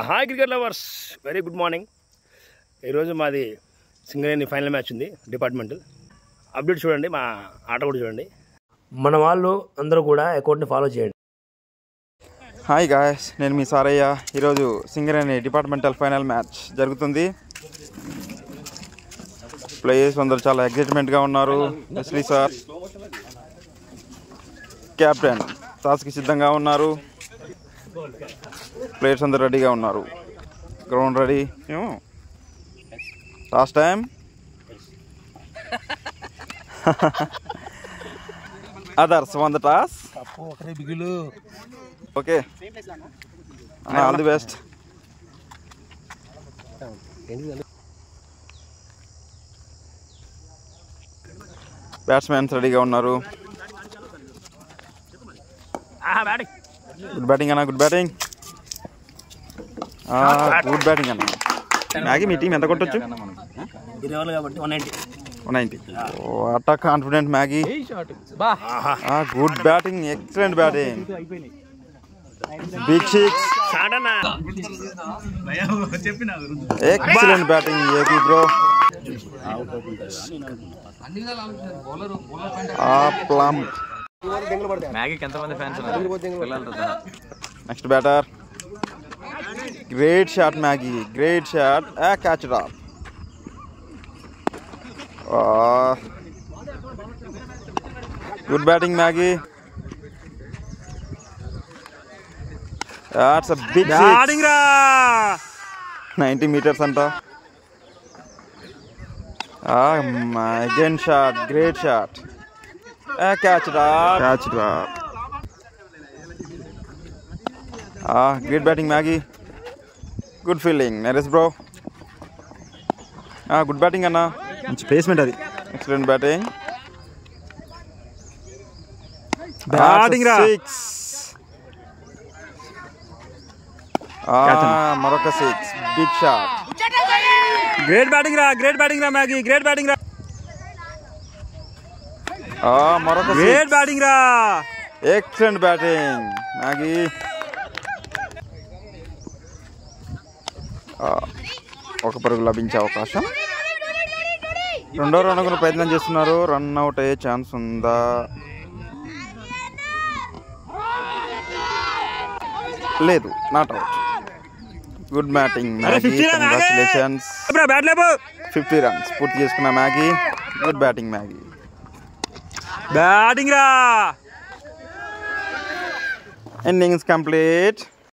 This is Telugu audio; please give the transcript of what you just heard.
Hi cricket lovers, very good morning. ఈరోజు మాది సింగరేణి ఫైనల్ మ్యాచ్ ఉంది డిపార్ట్మెంటల్. అప్డేట్ చూడండి, మా ఆట కూడా చూడండి. మన వాళ్ళు అందరూ కూడా అకౌంట్ని ఫాలో చేయండి. హాయ్ గాయస్, నేను మీ సారయ్య. ఈరోజు సింగరేణి డిపార్ట్మెంటల్ ఫైనల్ మ్యాచ్ జరుగుతుంది. ప్లేయర్స్ అందరూ చాలా ఎగ్జైట్మెంట్గా ఉన్నారు. ఎస్లీ సార్ కెప్టెన్ టాస్కి సిద్ధంగా ఉన్నారు. ప్లేయర్స్ అందరూ రెడీగా ఉన్నారు. Ground ready. Last time others won the toss. Okay, all the best. Batsmens రెడీగా ఉన్నారు. గుడ్ బ్యాటింగ్ అన్న, గుడ్ బ్యాటింగ్, గుడ్ బ్యాటింగ్ అన్న. మ్యాగీ, మీ టీం ఎంత కొట్టచ్చు? 190. What a confident Maggie. Good batting, excellent batting, big six, excellent batting AP bro. Next batter, great shot Maggie, great shot, catch it off. Good batting Maggie. That's a big six. 90 meters అంట. Again shot, great shot. Catch it up. Catch it up. Great batting Maggie. Good fielding. Neres bro. Good batting Anna. Manchi placement adi. Excellent batting. Batting ra. 6. Morocco 6. Big shot. Great batting ra, great batting ra Maggie, great batting ra. Morocco 6. Great batting ra. Excellent batting Maggie. ఒక పరుగు లభించే అవకాశం. రెండో రన్నుకు ప్రయత్నం చేస్తున్నారు. రన్ అవుట్ అయ్యే ఛాన్స్ ఉందా? లేదు, not out. Good batting Maggie, congratulations. 50 runs పూర్తి చేసుకున్న Maggie. Good batting Maggie. Batting రా. Innings complete.